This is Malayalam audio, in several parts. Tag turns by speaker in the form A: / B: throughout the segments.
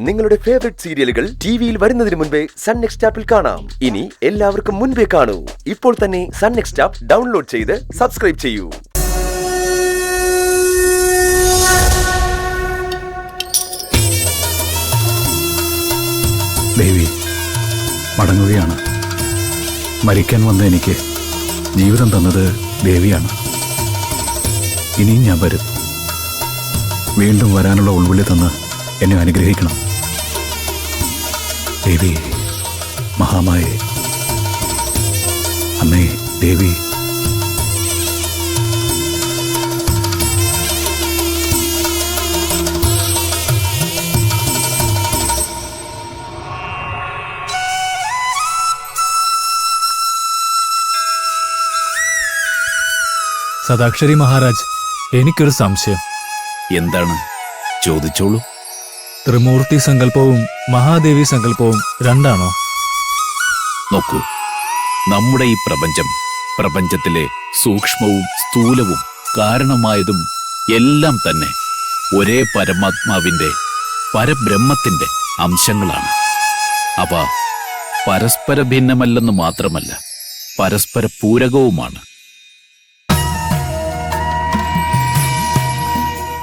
A: നിങ്ങളുടെ ഫേവറേറ്റ് സീരിയലുകൾ ടിവിയിൽ വരുന്നതിന് മുൻപേ സൺ നെക്സ്റ്റ് ആപ്പിൽ കാണാം. ഇനി എല്ലാവർക്കും മുൻപേ കാണൂ. ഇപ്പോൾ തന്നെ സൺ നെക്സ്റ്റ് ആപ്പ് ഡൗൺലോഡ് ചെയ്ത് സബ്സ്ക്രൈബ് ചെയ്യൂ.
B: ദേവി മടങ്ങുകയാണ്. മരിക്കാൻ വന്ന എനിക്ക് ജീവിതം തന്നത് ദേവിയാണ്. ഇനിയും ഞാൻ വരും. വീണ്ടും വരാനുള്ള ഉൾവിളി തന്ന് എന്നെ അനുഗ്രഹിക്കണം. ദേവി മഹാമായേ, അമ്മേ ദേവി.
C: സദാക്ഷരി മഹാരാജ്, എനിക്കൊരു സംശയം.
B: എന്താണ്? ചോദിച്ചോളൂ.
C: ത്രിമൂർത്തി സങ്കല്പവും മഹാദേവി സങ്കല്പവും രണ്ടാണോ?
B: നോക്കൂ, നമ്മുടെ ഈ പ്രപഞ്ചത്തിലെ സൂക്ഷ്മവും സ്ഥൂലവും കാരണമായതും എല്ലാം തന്നെ ഒരേ പരമാത്മാവിന്റെ പരബ്രഹ്മത്തിന്റെ അംശങ്ങളാണ്. അവ പരസ്പര ഭിന്നമല്ലെന്ന് മാത്രമല്ല, പരസ്പര പൂരകവുമാണ്.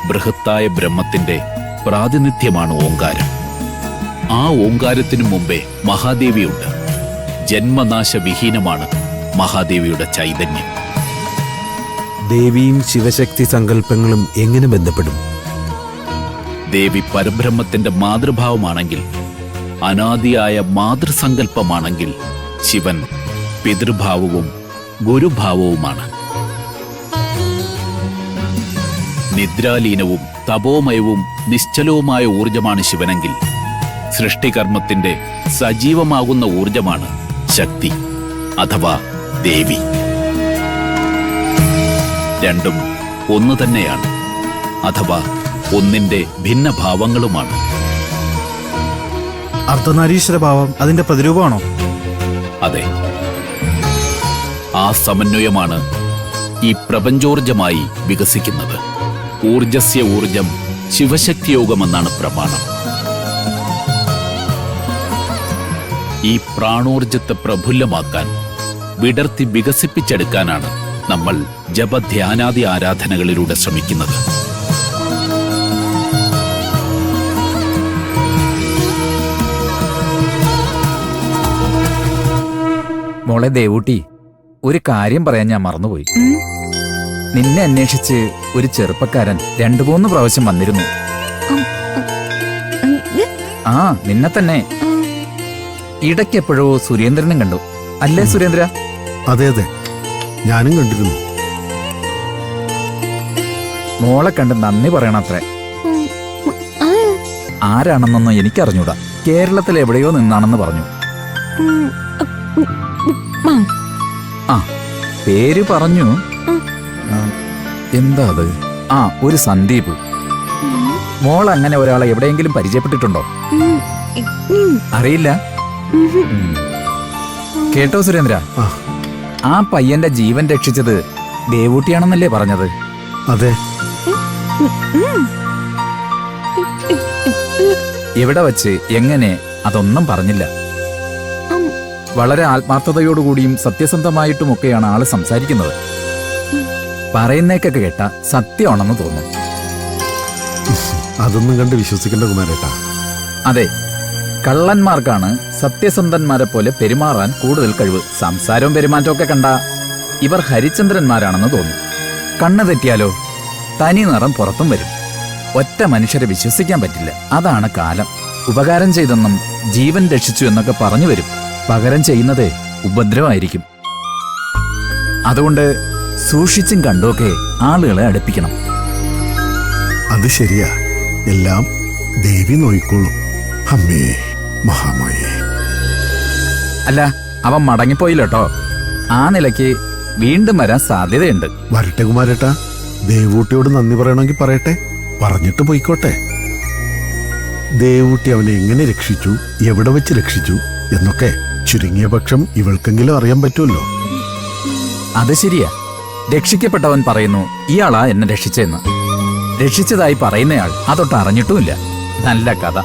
B: ബൃഹത്തായ ബ്രഹ്മത്തിന്റെ പ്രാതിനിധ്യമാണ് ഓങ്കാരം. ആ ഓങ്കാരത്തിനു മുമ്പേ മഹാദേവിയുണ്ട്. ജന്മനാശവിഹീനമാണ് മഹാദേവിയുടെ ചൈതന്യം.
D: ദേവിയും ശിവശക്തി സങ്കല്പങ്ങളും എങ്ങനെ ബന്ധപ്പെടും?
B: ദേവി പരബ്രഹ്മത്തിന്റെ മാതൃഭാവമാണെങ്കിൽ, അനാദിയായ മാതൃസങ്കല്പമാണെങ്കിൽ, ശിവൻ പിതൃഭാവവും ഗുരുഭാവവുമാണ്. നിദ്രാലീനവും തപോമയവും നിശ്ചലവുമായ ഊർജമാണ് ശിവനെങ്കിൽ, സൃഷ്ടികർമ്മത്തിന്റെ സജീവമാകുന്ന ഊർജമാണ് ശക്തി അഥവാ ദേവി. രണ്ടും ഒന്നു തന്നെയാണ്, അഥവാ ഒന്നിന്റെ ഭിന്നഭാവങ്ങളുമാണ്.
D: അർദ്ധനാരീശ്വരഭാവം അതിന്റെ പ്രതിരൂപമാണോ?
B: അതെ, ആ സമന്വയമാണ് ഈ പ്രപഞ്ചോർജമായി വികസിക്കുന്നത്. ഊർജസ്യ ഊർജം ശിവശക്തിയോഗമെന്നാണ് പ്രമാണം. ഈ പ്രാണോർജത്തെ പ്രഫുല്ലമാക്കാൻ, വിടർത്തി വികസിപ്പിച്ചെടുക്കാനാണ് നമ്മൾ ജപധ്യാനാദി ആരാധനകളിലൂടെ ശ്രമിക്കുന്നത്.
E: മോളെ ദേവൂട്ടി, ഒരു കാര്യം പറയാൻ ഞാൻ മറന്നുപോയി. നിന്നെ അന്വേഷിച്ച് ഒരു ചെറുപ്പക്കാരൻ 2-3 പ്രാവശ്യം വന്നിരുന്നു. ആ, നിന്നെ തന്നെ. ഇടയ്ക്കെപ്പോഴോ സുരേന്ദ്രനും കണ്ടു. അല്ലേ സുരേന്ദ്ര?
D: അതെ അതെ, ഞാനും കണ്ടിരുന്നു.
E: മോളെ കണ്ട് നന്ദി പറയണത്രേ. ആരാണെന്നൊന്നും എനിക്കറിഞ്ഞൂടാ. കേരളത്തിൽ എവിടെയോ നിന്നാണെന്ന് പറഞ്ഞു. ആ, പേര് പറഞ്ഞു. എന്താ അത്? ആ, ഒരു സന്ദീപ്. മോൾ അങ്ങനെ ഒരാളെ എവിടെയെങ്കിലും പരിചയപ്പെട്ടിട്ടുണ്ടോ? അറിയില്ല. കേട്ടോ സുരേന്ദ്ര, ആ പയ്യന്റെ ജീവൻ രക്ഷിച്ചത് ദേവൂട്ടിയാണെന്നല്ലേ പറഞ്ഞത്?
D: അതെ.
E: എവിടെ വച്ച്, എങ്ങനെ, അതൊന്നും പറഞ്ഞില്ല. വളരെ ആത്മാർത്ഥതയോടുകൂടിയും സത്യസന്ധമായിട്ടുമൊക്കെയാണ് ആള് സംസാരിക്കുന്നത്. പറയുന്നേക്കൊക്കെ കേട്ട സത്യമാണെന്ന് തോന്നും.
D: അതൊന്നും കണ്ട് വിശ്വസിക്കേണ്ട കുമാരേട്ടാ.
E: അതെ, കള്ളന്മാർക്കാണ് സത്യസന്ധന്മാരെ പോലെ പെരുമാറാൻ കൂടുതൽ കഴിവ്. സംസാരവും പെരുമാറ്റമൊക്കെ കണ്ട ഇവർ ഹരിചന്ദ്രന്മാരാണെന്ന് തോന്നും. കണ്ണ് തെറ്റിയാലോ തനി നിറം പുറത്തും വരും. ഒറ്റ മനുഷ്യരെ വിശ്വസിക്കാൻ പറ്റില്ല. അതാണ് കാലം. ഉപകാരം ചെയ്തെന്നും ജീവൻ രക്ഷിച്ചു എന്നൊക്കെ പറഞ്ഞു വരും. പകരം ചെയ്യുന്നത് ഉപദ്രവമായിരിക്കും. അതുകൊണ്ട് സൂക്ഷിച്ചും കണ്ടുമൊക്കെ ആളുകളെ അടുപ്പിക്കണം.
D: അത് ശരിയാ. എല്ലാം ദേവി നോയിക്കോളും. അമ്മേ മഹാമായേ.
E: അല്ല, അവൻ മടങ്ങിപ്പോയില്ലോട്ടോ. ആ നിലയ്ക്ക് വീണ്ടും വരാൻ സാധ്യതയുണ്ട്.
D: വരട്ടെ കുമാരേട്ടാ. ദേവൂട്ടിയോട് നന്ദി പറയണമെങ്കിൽ പറയട്ടെ, പറഞ്ഞിട്ട് പോയിക്കോട്ടെ. ദേവൂട്ടി അവനെ എങ്ങനെ രക്ഷിച്ചു, എവിടെ വെച്ച് രക്ഷിച്ചു എന്നൊക്കെ ചുരുങ്ങിയ പക്ഷം ഇവൾക്കെങ്കിലും അറിയാൻ പറ്റുമല്ലോ.
E: അത് ശരിയാ. രക്ഷിക്കപ്പെട്ടവൻ പറയുന്നു ഇയാളാ എന്നെ രക്ഷിച്ചെന്ന്. രക്ഷിച്ചതായി പറയുന്നയാൾ അതൊട്ട് അറിഞ്ഞിട്ടുമില്ല. നല്ല കഥ.